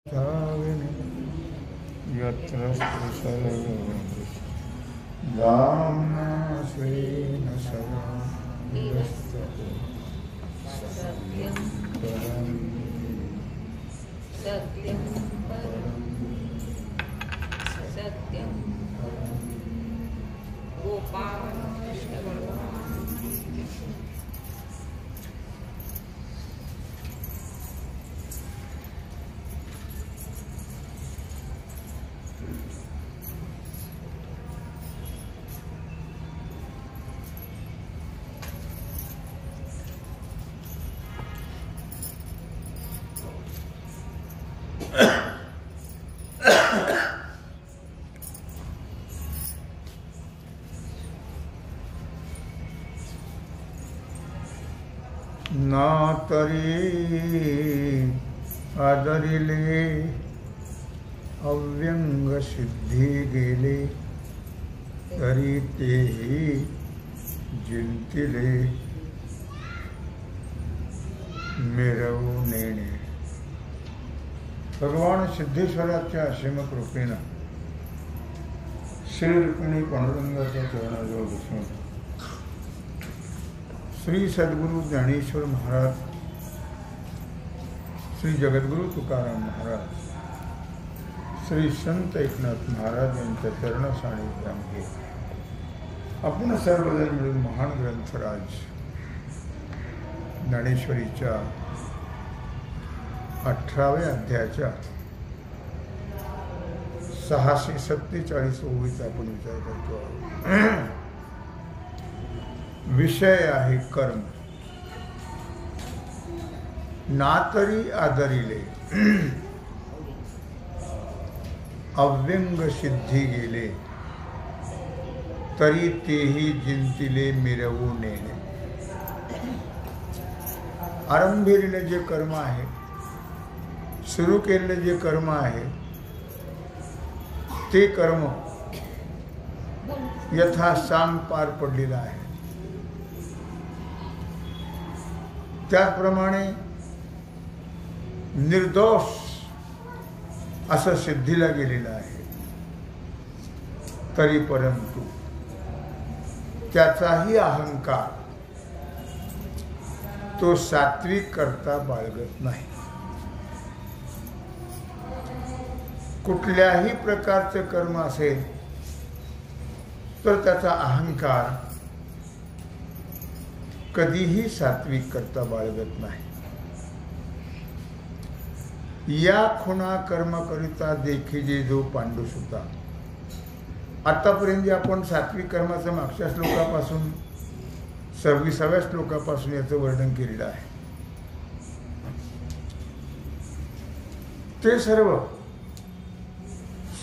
यत्र दाम्ना स्वेन सदा सत्यं परं सत्यं सत्यं गोपाल कृष्ण भगवान। ना तरी आदरिले अव्यंग सिद्धी गेले तरी तेही जिंतिले मिरवू नेणे। भगवान सिद्धेश्वराच्या असीम कृपेनं श्री रुक्मिणी पांडुरंगाच्या चरणाजवळ बसून श्री सद्गुरु ज्ञानेश्वर महाराज, श्री जगद्गुरु तुकाराम महाराज, श्री संत एकनाथ महाराज यांच्या चरण सानिध्यामध्ये आपण सर्वजण मिळून महान ग्रंथराज ज्ञानेश्वरीच्या 18व्या अध्यायाच्या 647 ओळीचा आपण विचार करतो आहोत। विषय आहे कर्म। ना तरी आदरिले अव्यंग सिद्धी गेले तरी तेही जिंतिले मिरवू नेणे। आरंभेले जे कर्म आहे, सुरू केलेले जे कर्म आहे, ते कर्म यथासांग पार पडलेलं आहे। त्याप्रमाणे निर्दोष असं सिद्धीला गेलेलं आहे, तरी परंतु त्याचाही अहंकार तो सात्विक करता बाळगत नाही। कुठल्याही प्रकारचं कर्म असेल तर त्याचा अहंकार कधीही सात्विक करता बाळगत नाही। या खुणा कर्म करिता देखीजे जो पांडुसुता। आतापर्यंत जे आपण सात्विक कर्माचं मागच्या श्लोकापासून 26व्या श्लोकापासून याचं वर्णन केलेलं आहे, ते सर्व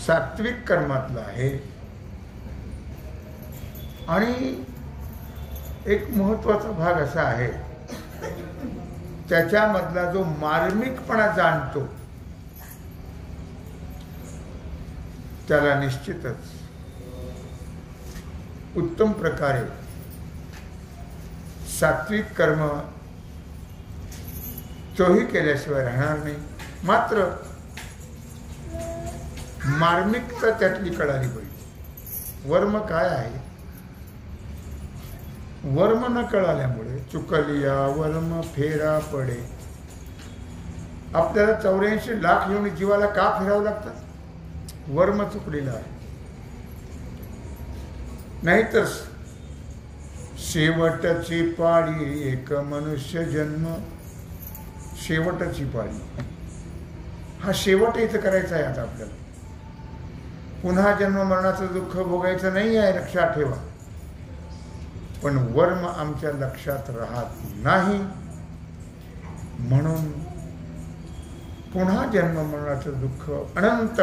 सात्विक कर्मातलं आहे। आणि एक महत्वाचा भाग असा आहे, त्याच्यामधला जो मार्मिकपणा जाणतो त्याला निश्चितच उत्तम प्रकारे सात्विक कर्म तोही केल्याशिवाय राहणार नाही। मात्र मार्मिकता त्यातली कळाली पाहिजे। वर्म काय आहे, वर्म न कळाल्यामुळे चुकलिया वर्म फेरा पडे। आपल्याला 84 लाख येऊन जीवाला का फिरावं लागतं? वर्म चुकलेलं आहे। नाहीतर शेवटची पाळी एक मनुष्य जन्म, शेवटची पाळी हा शेवट इथं करायचा आहे। आता आपल्याला पुन्हा जन्म मरणाचं दुःख भोगायचं नाही आहे, लक्षात ठेवा। पण वर्म आमच्या लक्षात राहत नाही, म्हणून पुन्हा जन्म मरणाचं दुःख अनंत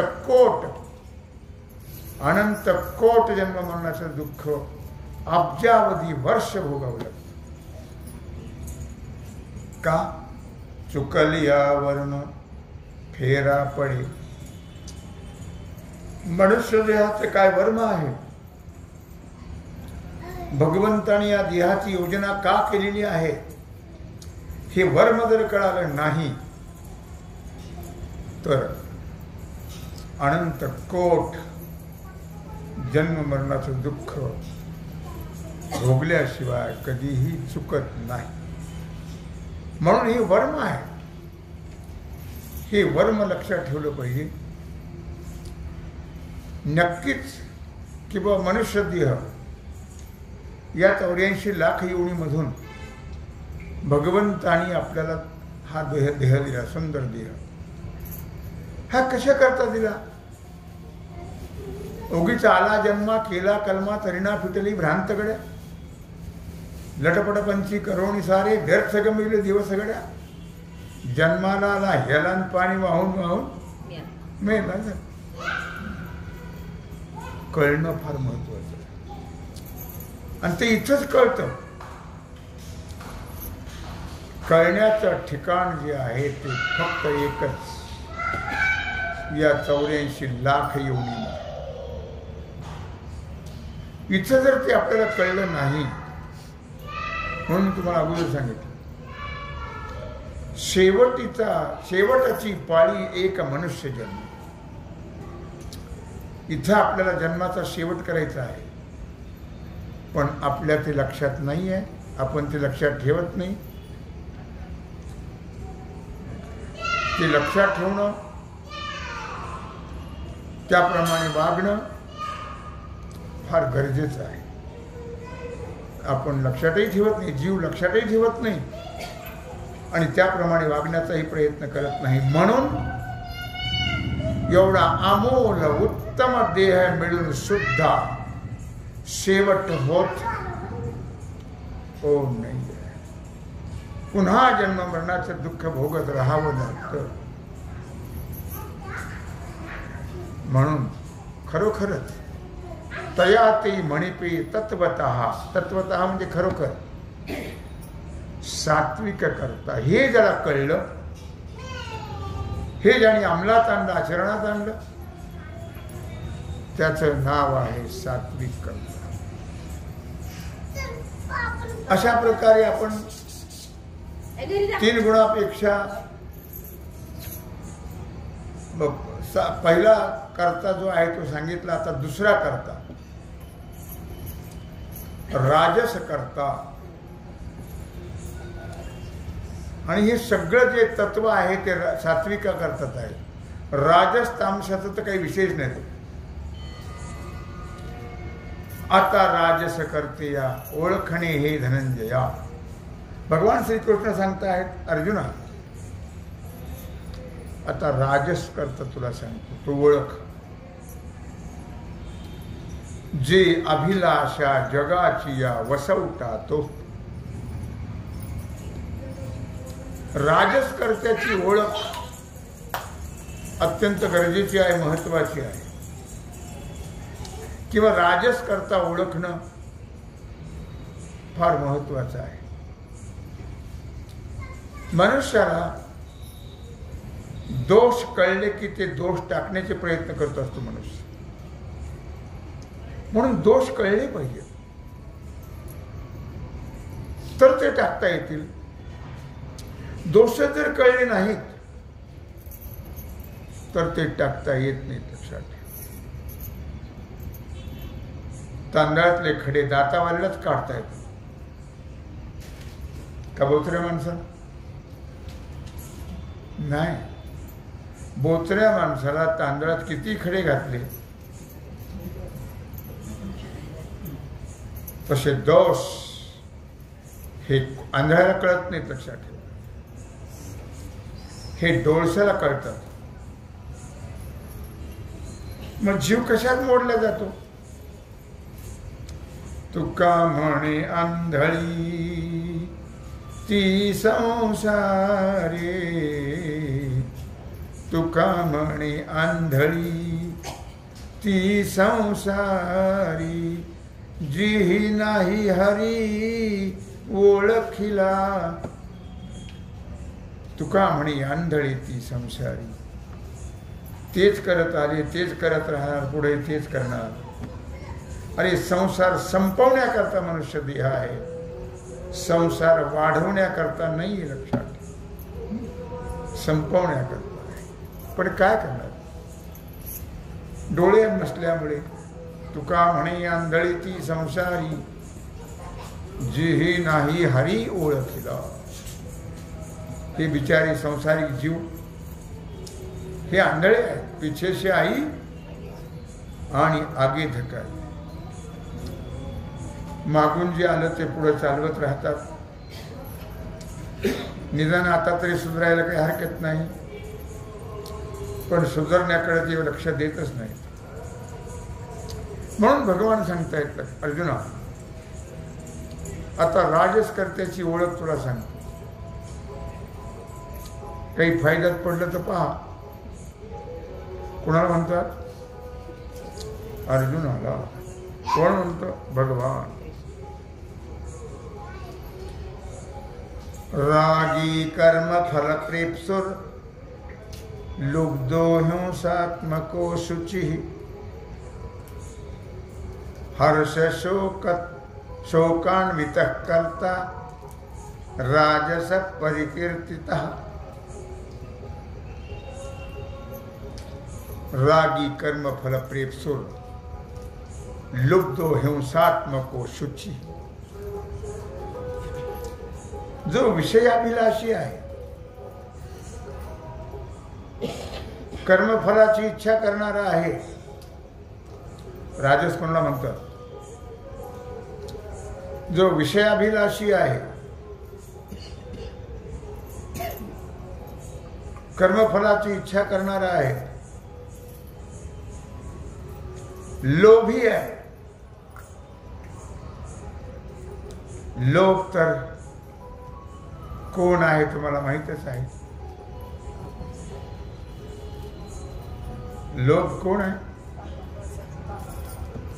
कोट जन्म मरणाचं दुःख अब्जावधी वर्ष भोगावं लागतं। का? चुकलिया वर्म फेरा पडे। मनुष्य देहाचे काय वर्म आहे? भगवंताने या देहाची योजना का केलेली आहे हे वर्म जर कळालं नाही तर अनंत कोट जन्म मरणाचं दुःख भोगल्याशिवाय कधीही चुकत नाही. म्हणून हे वर्म आहे. हे वर्म लक्षात ठेवलं पाहिजे. नक्कीच की बाबा मनुष्य देह या 84 लाख योनीमधून भगवंतानी आपल्याला हा देह दिला, सुंदर देह. हा कशा करता दिला? उगीच आला जन्मा केला कलमा तरीना फिटली भ्रांत गड्या, लटपट पंची करोणी सारे व्यर्थ गमिले दिवस गड्या, जन्माला आला हेलान पाणी वाहून वाहून मेला. कळणं फार महत्वाचं आहे आणि ते इथंच कळतं. कळण्याचं ठिकाण जे आहे ते फक्त एकच, या 84 लाख योनी. इथं जर ते आपल्याला कळलं नाही, म्हणून तुम्हाला अगोदर सांगितलं, शेवटाची पाळी एक मनुष्य जन्म. इथं आपल्याला जन्माचा शेवट करायचा आहे, पण आपल्या ते लक्षात नाही आहे. आपण ते लक्षात ठेवत नाही. ते लक्षात ठेवणं, त्याप्रमाणे वागणं फार गरजेचं आहे. आपण लक्षातही ठेवत नाही, जीव लक्षातही ठेवत नाही आणि त्याप्रमाणे वागण्याचाही प्रयत्न करत नाही. म्हणून एवढा अमोल उत्तम देह मिळून सुद्धा शेवट होत नाही. पुन्हा जन्म मरणाचं दुःख भोगत राहावं लागतं. म्हणून खरोखरच तया ते म्हणिपे तत्वतः म्हणजे खरोखर सात्विक करता. हे ज्याला कळलं, हे ज्याने अंमलात आणलं, आचरणात आणलं, त्याचं नाव आहे सात्विक करता. अशा प्रकारे आपण 3 गुणापेक्षा पहिला करता जो आहे तो सांगितला. आता दुसरा करता राजस करता. आणि हे सगळं जे तत्व आहे ते सात्विका करतात आहे. राजस तामसाचं तर काही विशेष नाही. आता राजस करते या ओळखणे हे धनंजया. भगवान श्रीकृष्ण सांगतायत अर्जुना, आता राजस करता तुला सांगतो, तो ओळख. जे अभिलाषा जगाची या वसवटा तो. राजस कर्त्याची ओळख अत्यंत गरजेची आहे, महत्वाची आहे. किंवा राजस करता ओळखणं फार महत्वाचं आहे. मनुष्याला दोष कळले की ते दोष टाकण्याचे प्रयत्न करत असतो मनुष्य. म्हणून दोष कळले पाहिजे तर ते टाकता येतील. दोष जर कळले नाहीत तर ते टाकता येत नाहीत. लक्षात ठेवा. तांदळातले खडे दातावाल्यालाच काढता येतात का बोचऱ्या माणसा? नाही. बोचऱ्या माणसाला तांदळात किती खडे घातले तसे दोष हे आंधळ्याला कळत नाहीत. लक्षात ठेवा. हे डोळसाला कळतात. मग जीव कशात मोडला जातो? तुका म्हणे आंधळी ती संसारे. तुका म्हणे आंधळी ती संसारी. जी नाही हरी ओळखिला. तुका म्हणे आंधळी ती संसारी. तेच करत आले, तेच करत राहणार, पुढे तेच करणार. अरे संसार संपवण्याकरता मनुष्य देह आहे, संसार वाढवण्याकरता नाही. लक्षात. संपवण्याकरता. पण काय करणार? डोळे नसल्यामुळे तुका म्हणे आंधळी ती संसारी, जेही नाही हरी ओळखिला. हे बिचारे संसारिक जीव हे आंधळे आहेत. पिछे से आई आणि आगे धकाई. मागून जे आलं ते पुढे चालवत राहतात. निदान आता तरी सुधारायला काही हरकत नाही, पण सुधारण्याकडे ते लक्ष देतच नाही. म्हणून भगवान सांगतायत, अर्जुना आता राजसकर्त्याची ओळख तुला सांगतो. काही फायद्यात पडलं तर पहा. कुणाला म्हणतात? अर्जुनाला. कोण म्हणतो? भगवान. रागी कर्म फल प्रेप्सुर लुब्धो हिंसात्मको शुचि हर्ष शोकान्वितः कर्ता राजस परिकीर्तितः. रागी कर्म फल प्रेप्सुर लुब्धो हिंसात्मको शुचि. जो विषयाभिलाषी आहे, कर्मफलाची इच्छा करणारा आहे, राजस कोणाला म्हणतात? जो विषयाभिलाषी आहे, कर्मफलाची इच्छा करणारा आहे, लोभी आहे. लोभ तर कोण आहे तुम्हाला माहीतच आहे. लोभ कोण आहे?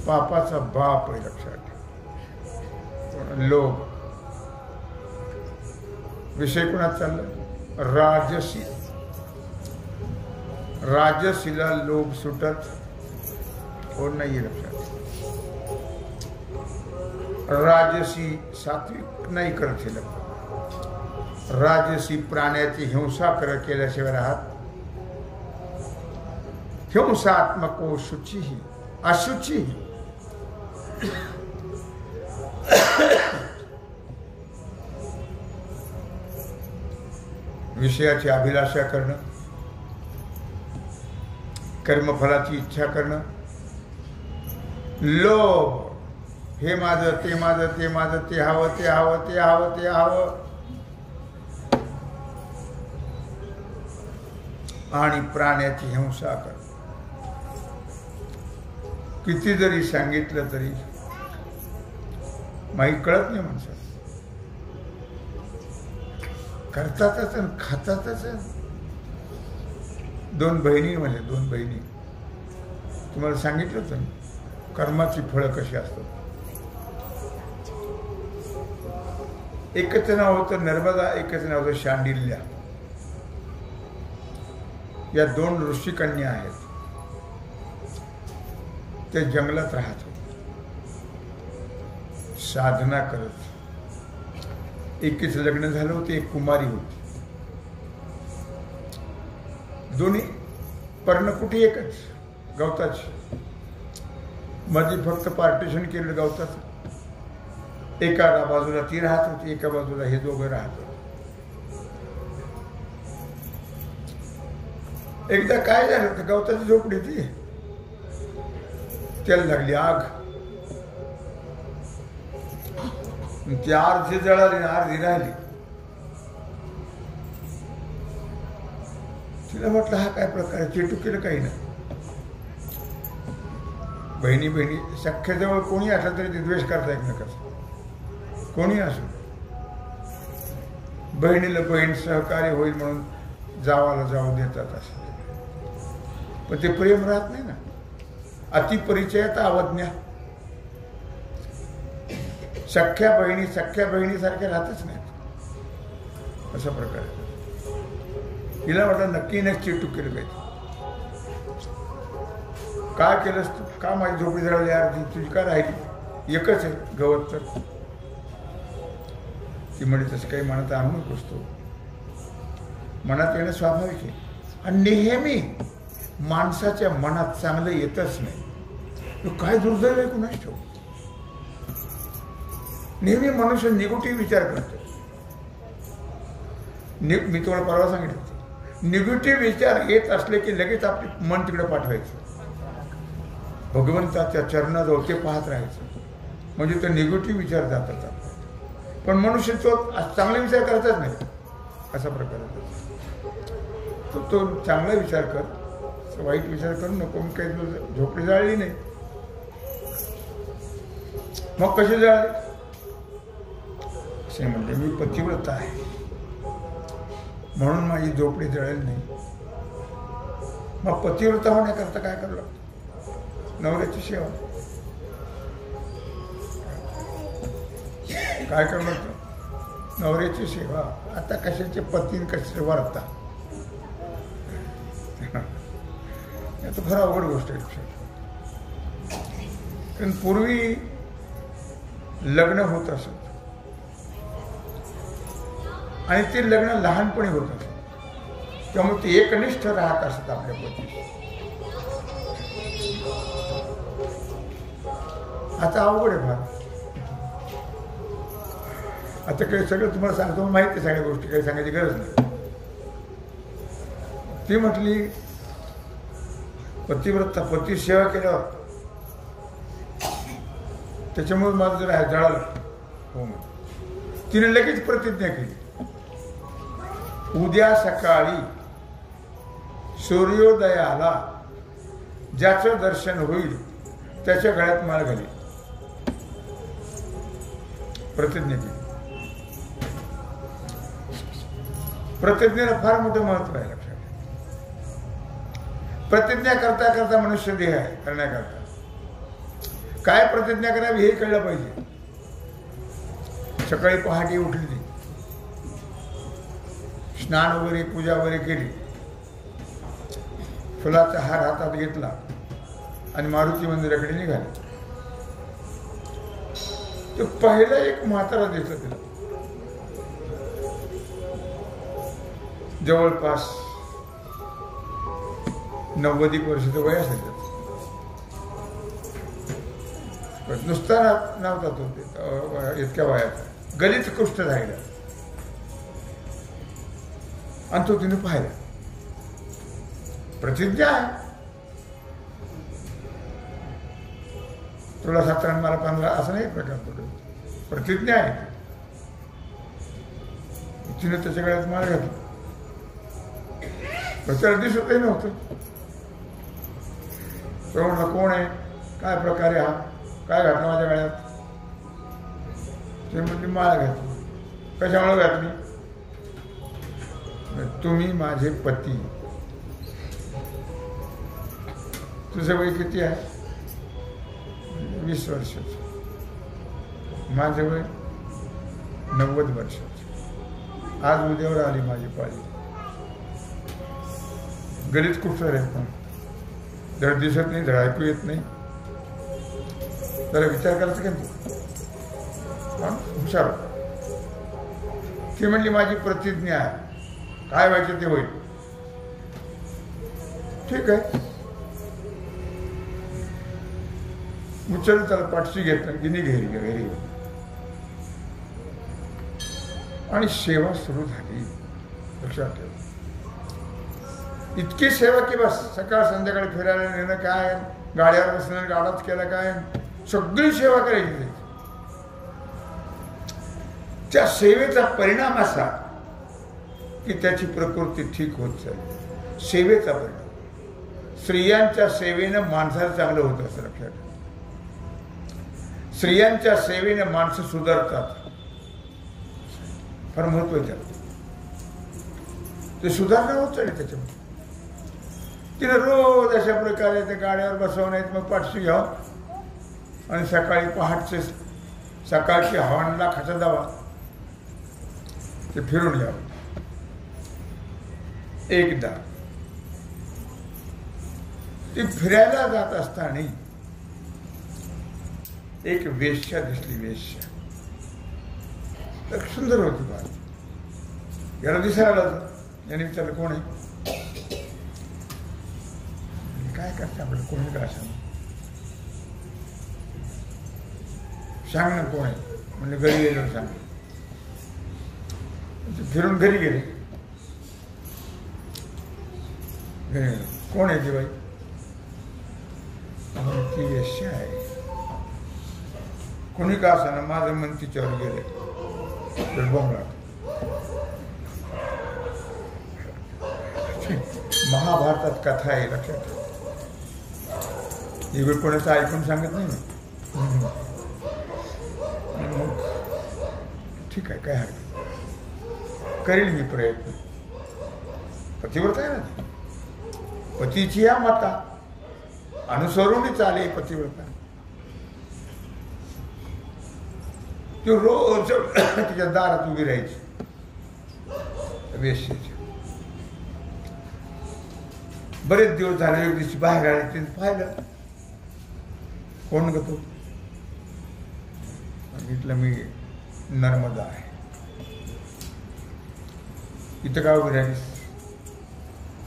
पापाचा बाप आहे, लक्षात ठेवा. लोभ विषय कोणात चालला? राजसी. राजसीला लोभ सुटत कोण नाही, लक्षात. राजसी सात्विक नाही करत हे लोक. राजसी प्राण्याची हिंसा केल्याशिवाय राहत. हिंसात्मको शुचि अशुचि. विषयाची अभिलाषा करणं, कर्मफलाची इच्छा करणं, लोभ, हे माझं, ते माझं, ते माझं, ते हवं, ते हवं, ते हवं, ते हवं, आणि प्राण्याची हिंसा कर. किती जरी सांगितलं तरी माहीत कळत नाही माणसाला. करतातच आणि खातातच. दोन बहिणी म्हणजे दोन बहिणी, तुम्हाला सांगितलं तर कर्माची फळं कशी असतात. एकच नाव होतं नर्मदा, एकच नाव होतं शांडिल्य. या दोन ऋषिकन्या आहेत. ते जंगलात राहत होते, साधना करत. एकीच लग्न झालं होतं, एक कुमारी होती. दोन्ही पर्णकुटी एकच, गवताची. मध्ये फक्त पार्टिशन केलं गवताचं. एका बाजूला ती राहत होती, एका बाजूला हे दोघं राहत होते. एकदा काय झालं होतं, गवताची झोपडी ती, त्याला लागली आग. ती अर्धी जळाली, अर्धी राहिली. तिला म्हटलं हा काय प्रकार, चेटुकीला काही नाही. बहिणी बहिणी सख्याजवळ कोणी असलं तरी ते द्वेष करता एकमेकाचा, कोणी असो. बहिणीला बहीण सहकार्य होईल म्हणून जावाला जाऊ देतात असं, पण ते प्रेम राहत नाही ना. अतिपरिचयात अवज्ञा. सख्या बहिणीसारख्या राहतच नाहीत अशा प्रकारे. तिला वाटलं नक्की नक्की चेटुकीला पाहिजे. काय केलंस तू? का माझी झोपडी जळवली अर्धी, तुझी का राहिली? एकच आहे गवत. तर ती म्हणजे तसं काही मनात आणू नकोस. तो मनात येणं स्वाभाविक आहे. आणि नेहमी माणसाच्या मनात चांगलं येतच नाही. तो काय दुर्दैव आहे कुणास ठाऊक. नेहमी मनुष्य निगेटिव्ह विचार करतो. मी तुम्हाला परवा सांगितलं, निगेटिव्ह विचार येत असले की लगेच आपले मन तिकडे पाठवायचं, भगवंताच्या चरणाजवळ ते पाहत राहायचं, म्हणजे ते निगेटिव्ह विचार जातात. पण मनुष्य तो चांगला विचार करतच नाही. असा प्रकार तो चांगला विचार कर, वाईट विचार करू नको. मी काही झोपडी जाळली नाही. मग कशी जाळली? असे म्हणते मी पतिव्रत आहे म्हणून माझी झोपडी जळेल नाही. मग पतिव्रता होण्याकरता काय करावं लागतं? नवऱ्याची सेवा. काय करावं लागतं? नवऱ्याची सेवा. आता कशाचे पतीन कशाचे वारता, तर फार अवघड गोष्ट आहे. कारण पूर्वी लग्न होत असत आणि ते लग्न लहानपणी होत असत, त्यामुळे ते एकनिष्ठ राहत असत आपल्या पती. आता अवघड आहे फार. आता काही सगळं तुम्हाला सांगतो, माहिती आहे सगळ्या गोष्टी, काही सांगायची गरज नाही. ती म्हटली पतिव्रता, पती सेवा केल्यावर त्याच्यामुळे माझं जरा जळालं. हो, तिने लगेच प्रतिज्ञा केली, उद्या सकाळी सूर्योदयाला ज्याचं दर्शन होईल त्याच्या गळ्यात माळ घाली. प्रतिज्ञा केली. प्रतिज्ञेला फार मोठं महत्व आहे. लक्षात, प्रतिज्ञा करता करता मनुष्य देह आहे. करण्याकरता काय प्रतिज्ञा करावी हे कळलं पाहिजे. सकाळी पहाटे उठली, स्नान वगैरे पूजा वगैरे केली, फुलाचा हार हातात घेतला आणि मारुती मंदिराकडे निघाले. तो पहिला एक म्हातारा दिसला तिला, जवळपास 90 वर्षाचं वय असेल. नुसता नव्हता तो इतक्या वयाचा, गलित कुष्ठ राहिला. आणि तो तिने पाहिला. प्रतिज्ञा आहे, तुला 17 मला 15 असं नाही प्रकार. प्रतिज्ञा आहे. तिने त्याच्या गळ्यात माळ घातली. त्याला दिसतही नव्हतं. तो म्हटलं कोण आहे, काय प्रकारे हा, काय घातलं माझ्या गळ्यात? ते म्हणजे माळ घातली. कशामुळे घातली? तुम्ही माझे पती. तुझं वय किती आहे? 20 वर्षाचं. माझं वय 90 वर्षाचं. आज उद्यावर आली माझी पाळी. गरीब खूप सारे आहेत, धड दिसत नाही, धड ऐकू येत नाही. जरा विचार करायचा का? हुशार. ती म्हणली माझी प्रतिज्ञा आहे, काय व्हायचं ते होईल. ठीक आहे. उचल त्याला पाठशी घेतलं, गिनी घरी आणि सेवा सुरू झाली. लक्षात ठेव, इतकी सेवा की बस सकाळ संध्याकाळी फिरायला नेणं काय, गाड्यावर बसणं, गाडाच केला काय, सगळी सेवा करायची. त्या सेवेचा परिणाम असा की त्याची प्रकृती ठीक होत चालली. सेवेचा परिणाम. स्त्रियांच्या सेवेनं माणसाला चांगलं होतं असं लक्षात. स्त्रियांच्या सेवेने माणसं सुधारतात. फार महत्व आहे त्याला. ते सुधारणा होत चालली त्याच्यामध्ये. तिने रोज अशा प्रकारे त्या गाड्यावर बसवण्यात मग पाठशी घ्यावं आणि सकाळी पहाटचे सकाळची हवानला खाचा दावा ते फिरून यावं. एकदा ती फिरायला जात असताना एक वेश्या दिसली. वेश्या तर सुंदर होती बाळ. याला दिसायला याने विचारलं कोण आहे? काय करते आपल्याला कोणी का सांग सांग ना कोण आहे म्हणजे घरी गेलो सांग फिरून घरी गेले कोण आहे ती बाई ती वेश्या आहे कोणी का असं ना माझं मन तिच्यावर गेले तर बोंबला महाभारतात कथा आहे लक्षात ही वेळ कोणाचं ऐकून सांगत नाही ना मग ठीक आहे काय हरकत करेल मी प्रयत्न पतिव्रता आहे ना पतीची या माता अनुसरूनच आले पतिव्रता ती रोज तिच्या दारात उभी राहायची वेश्येची बरेच दिवस झाले एक दिवशी बाहेर आले ते पाहिलं कोण ग तो म्हटलं मी नर्मदा आहे इथं काय उभी राहिलीस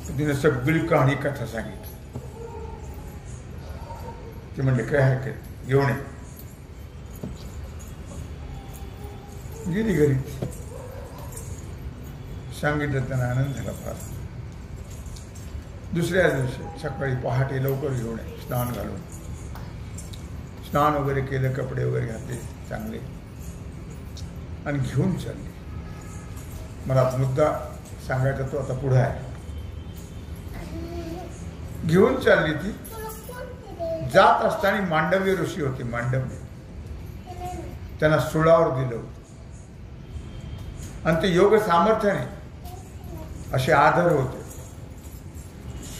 तिने सगळी कहाणी कथा सांगितली ते म्हणले काय हरकत घेऊन ये गेली घरी सांगितलं त्यांना आनंद झाला फार दुसऱ्या दिवशी सकाळी पहाटे लवकर घेऊन ये स्नान घालून स्नान वगैरे केलं कपडे वगैरे घातले चांगले आणि घेऊन चालले मला मुद्दा सांगायचा तो आता पुढे आहे घेऊन चालली ती जात असताना मांडव्य ऋषी होते मांडव्य त्यांना सुळावर दिलं आणि ते योग सामर्थ्याने असे आधार होते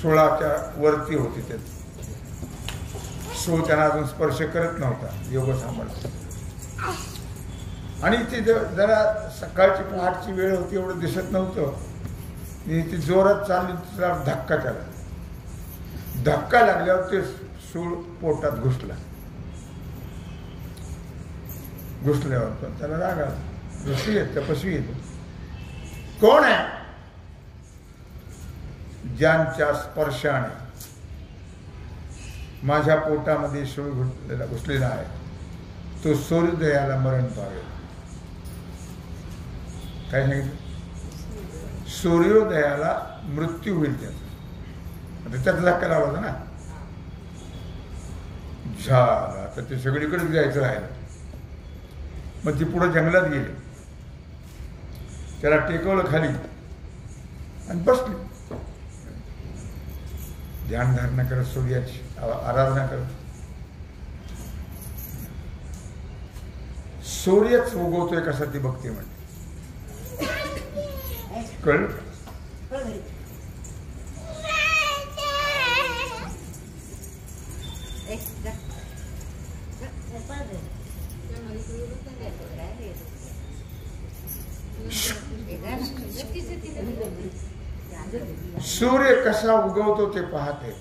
सुळाच्या वरती होते ते सूळ त्यांना अजून स्पर्श करत नव्हता योग सामर्थ्य आणि ती जरा सकाळची पहाटची वेळ होती एवढं दिसत नव्हतं ती जोरात चालली तिला धक्का केला धक्का लागल्यावर ते सूळ पोटात घुसल्यावर पण त्याला राग आला ऋषी येत तपस्वी येतो कोण आहे ज्यांच्या स्पर्शाने माझ्या पोटामध्ये सूळ घुसलेला आहे तो सूर्योदयाला मरण पावेल काय सांगितलं सूर्योदयाला मृत्यू होईल त्याचा त्याचा धक्का लावला होता ना झाला तर ते सगळीकडेच जायचं राहिलं मग ती पुढे जंगलात गेली त्याला टेकवलं खाली आणि बसली ध्यानधारणा करत सूर्याची आराधना करत सूर्यच उगवतोय कसा ती बघते म्हणते कळलं सूर्य कसा उगवतो ते पाहते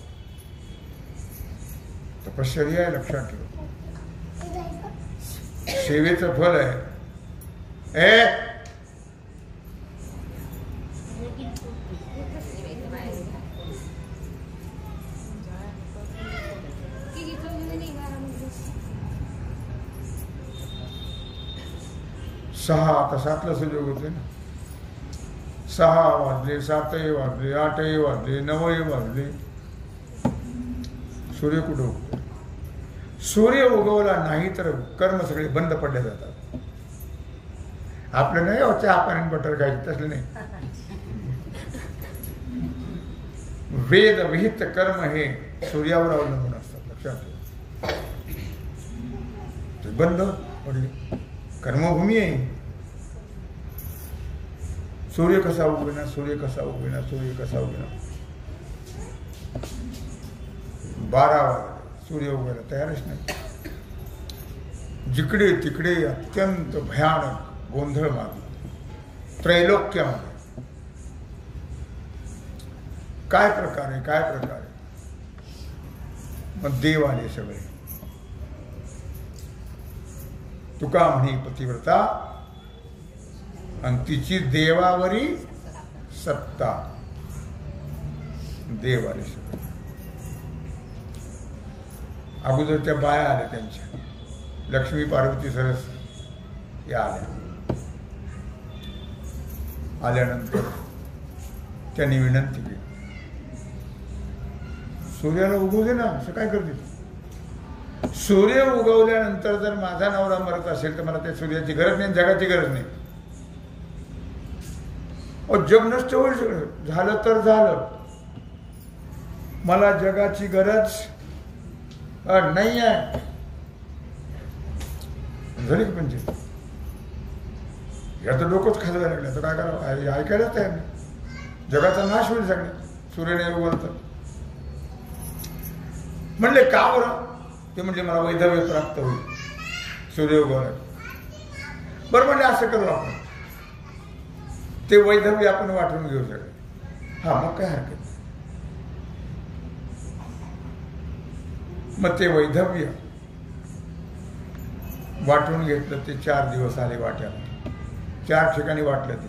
तपश्चर्या आहे लक्षात ठेव सेवेचं फल आहे सहा आता 7ला सुयोग होते ना 6 वाजले 7ही वाजले 8ही वाजले 9ही वाजले सूर्य कुठं उगतो सूर्य उगवला नाही तर कर्म सगळे बंद पडले जातात आपलं नाही चहा पाणी बटर खायचं तसलं नाही वेद विहित कर्म हे सूर्यावर अवलंबून असतात लक्षात ठेव बंद पडले कर्मभूमी आहे सूर्य कसा उगवेना सूर्य कसा उगवेना सूर्य कसा उगवेना 12 वाजले सूर्य उगवायला तयारच नाही जिकडे तिकडे अत्यंत भयानक गोंधळ मागला त्रैलोक्यामध्ये काय प्रकारे मग देव आले सगळे तुका म्हणे पतिव्रता आणि तिची देवावरी सत्ता देव आले सगळे अगोदर त्या बाया आल्या त्यांच्या, लक्ष्मी पार्वती सरस या आल्या. आल्यानंतर त्यांनी विनंती केली, सूर्याला उगवू दे ना, असं काय करते. सूर्य उगवल्यानंतर जर माझा नवरा मरत असेल तर मला त्या सूर्याची गरज नाही, जगाची गरज नाही. जग नष्ट होईल सगळं, झालं तर झालं, मला जगाची गरज नाही आहे. झाली की म्हणजे याचं डोकंच खाजवायला लागलं तर काय करावं, ऐकायलाच तयार नाही. जगाचा नाश होईल सगळे सूर्याने उगवलं. म्हणले का बरं? ते म्हणजे मला वैधव्य प्राप्त होईल सूर्य उगवला. बरं म्हणले असं करू आपण, ते वैधव्य आपण वाटून घेऊ सगळे. हा मग काय हरकत नाही. मग ते वैधव्य वाटून घेतलं. ते 4 दिवस आले वाट्याला, 4 ठिकाणी वाटलं. ते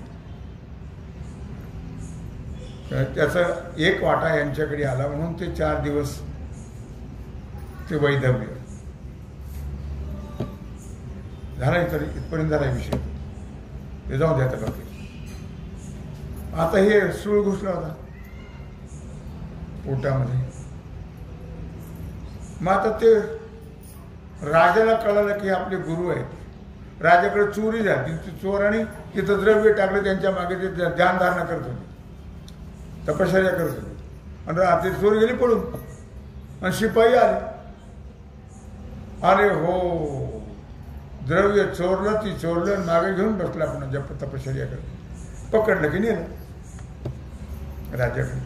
त्याचं एक वाटा यांच्याकडे आला म्हणून ते 4 दिवस ते वैधव्य झाला. इथपर्यंत झाला विषय, ते जाऊ द्या. बघ आता हे सूळ घुसला होता पोटामध्ये. मग आता ते राजाला कळालं की आपले गुरु आहेत, राजाकडे चोरी झाली. चोराने तिथं द्रव्य टाकलं, त्यांच्या मागे ते ध्यानधारणा करत होते, तपश्चर्या करत होते. आणि रात्री चोरी गेली पळून, आणि शिपाई आले. अरे हो, द्रव्य चोरलं, ती चोरलं, मागे घेऊन बसला आपण जप तपश्चर्या करत. पकडलं की नेलं राजाकडे.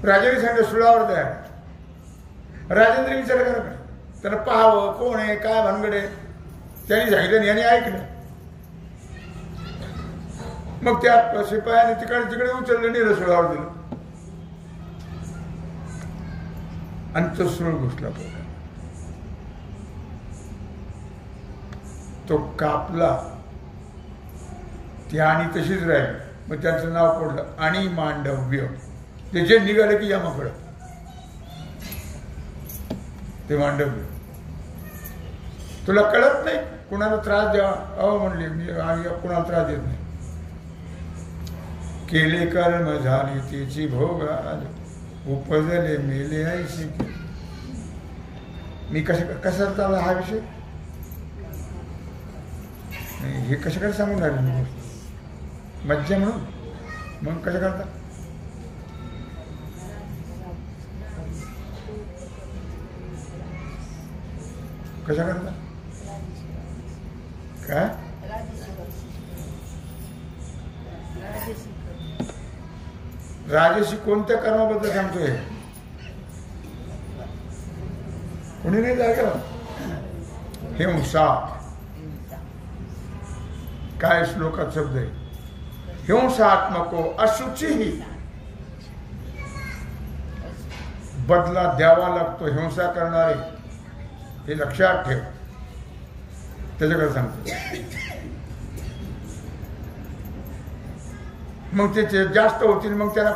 राजाने सांगितलं सुळावर द्या. राजेंद्र विचार करा, त्याला पाहावं कोण आहे, काय भानगड आहे. त्यांनी सांगितलं, याने ऐकलं. मग त्या शिपायाने तिकडे उचललं, नेलं, सुळावर दिलं. आणि तो सूळ घुसला पोटात. तो कापला, ती आणि तशीच राहिली. मग त्याचं नाव पडलं आणि मांडव्य. ते जे निघाले की यमाकडं, ते मांडव्य. तुला कळत नाही कुणाला त्रास द्यावा. अहो म्हणले, मी कुणाला त्रास देत नाही. केले कर्म झाली त्याची भोग आले, उपजले मेले ऐशी. मी कसा चालला हा विषय, हे कशाकडे सांगून राहिले मी मज्जा म्हणून. मग कशा करता, कशा करता काय? राजसी कोणत्या कर्माबद्दल सांगतोय? कोणी नाही जागा. हिंसा काय श्लोकात शब्द आहे? हिंसात्मको अशुचि. बदला द्यावा लागतो हिंसा करणारे, हे लक्षात ठेव. त्याच्याकडे सांगतो. मग ते जास्त होतील, मग त्याला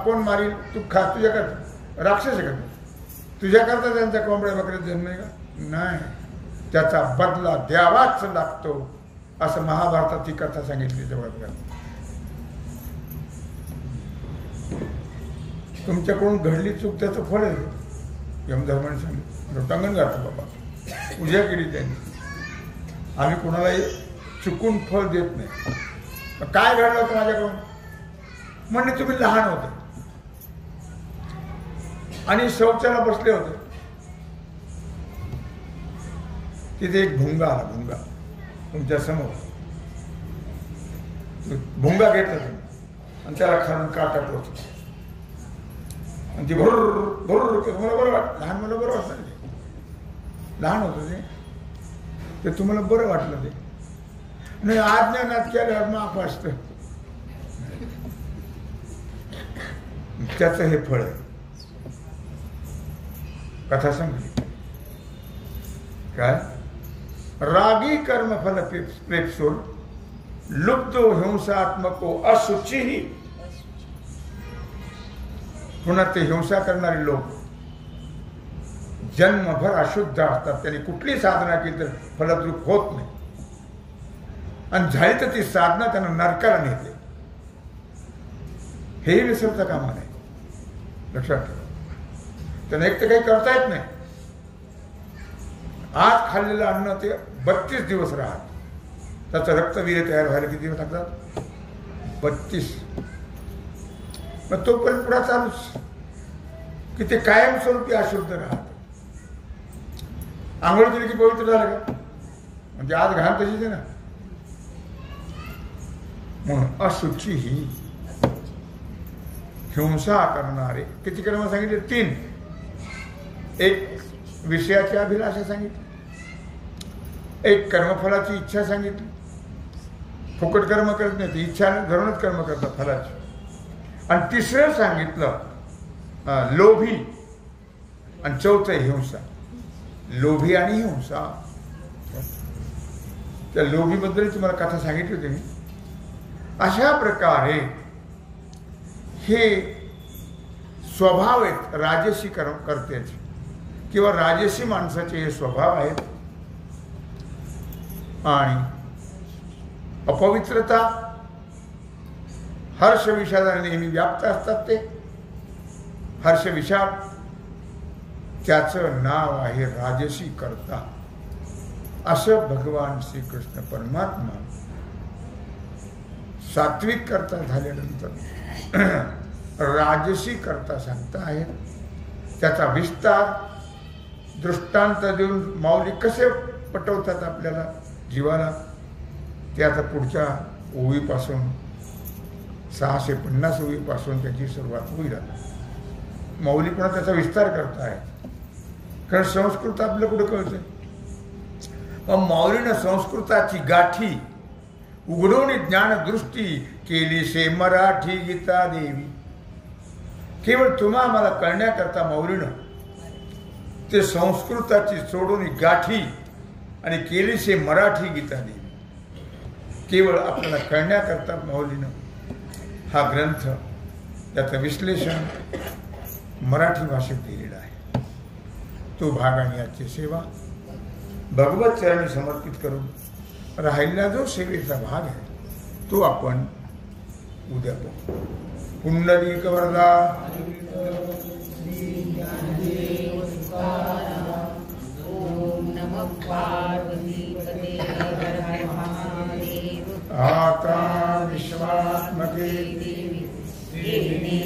कोण मारील? तू तुझ्याकरता राक्षस आहे का? तुझ्याकरता त्यांचा कोंबड्या बकऱ्यात जन्म आहे का? नाही. त्याचा बदला द्यावाच लागतो, असं महाभारतात ती कथा सांगितली. तेव्हा तुमच्याकडून घडली चूक त्याचं फळ आहे. यमधर्माने सांगितलं, लोटांगण घातलं बाबा, पूजा केली त्यांनी. आम्ही कोणालाही चुकून फळ देत नाही. काय घडलं होतं माझ्याकडून? म्हणजे तुम्ही लहान होते आणि शौचाला बसले होते. तिथे एक भुंगा आला. भुंगा तुमच्या समोर. भुंगा घेतला तुम्ही आणि त्याला खालून काटा टोचला आणि ती भरूर तुम्हाला बरं वाटलं. लहान मला बरं वाटलं. लहान होतं ते तुम्हाला बरं वाटलं. ते नाही आज्ञानात केल्यावर माफ असतं. त्याचं हे फळ आहे. कथा सांगली काय? रागी कर्मफल प्रेपसो लुप्तो हिंसात्मको अशुचि. पुन्हा ते हिंसा करणारे लोक जन्मभर अशुद्ध असतात. त्यांनी कुठली साधना केली तर फलद्रूप होत नाही. आणि झाली तर ती साधना त्यांना नरकाला नेते. हे विसरता कामा नाही. लक्षात ठेवा. त्यांना एक तर काही करता येत नाही. आज खाल्लेलं अन्न ते 32 दिवस राहत. त्याचं रक्तवीर्य तयार व्हायला किती दिवस लागतात? 32. मग तोपर्यंत पुढे चालूच की ते कायमस्वरूपी अशुद्ध राहत. आंघोळ केली की पवित्र झालं का? म्हणजे आज घाण तशीच आहे ना. म्हणून अशुची ही हिंसा करणारे किती कर्म सांगितले? 3. एक विषयाची अभिलाषा सांगितली, एक कर्मफलाची इच्छा सांगितली. फुकट कर्म करत नाही, इच्छा धरूनच कर्म करतात फलाची. आणि तिसरं सांगितलं लोभी. आणि चौथं हिंसा. लोभी आणि हिंसा. त्या लोभीबद्दल तुम्हाला कथा सांगितली होती मी. अशा प्रकारे हे स्वभाव आहेत राजसी करत्याचे किंवा राजसी माणसाचे हे स्वभाव आहेत. आणि अपवित्रता, हर्ष विषादाने नेहमी व्याप्त असतात. ते हर्ष विषाद, त्याचं नाव आहे राजसी करता. असं भगवान श्रीकृष्ण परमात्मा सात्विक करता झाल्यानंतर राजसी करता सांगता आहेत. त्याचा विस्तार दृष्टांत देऊन माऊली कसे पटवतात आपल्याला जीवाला, ते आता पुढच्या ओळीपासून 650 ओळीपासून त्याची सुरुवात होईल. माऊली पण त्याचा विस्तार करत आहे. कारण संस्कृत आपलं कुठं कळतंय. मग माऊलीनं संस्कृताची गाठी उघडवणी ज्ञानदृष्टी केली से मराठी गीता देवी. केवळ तुम्हा मला कळण्याकरता माऊलीनं ते संस्कृताची सोडून गाठी आणि केली से मराठी गीता देवी. केवळ आपल्याला कळण्याकरता माऊलीनं हा ग्रंथ, त्याचं विश्लेषण मराठी भाषेत दिलेला आहे. तो भाग आणि आजची सेवा भगवत चरणी समर्पित करून राहिलेला जो सेवेचा भाग आहे तो आपण उद्या पाहू. पुंडलिक वरदा. ओम नमः पार्वतीपते हर हर महादेव. आता विश्वात्मके देवी देवी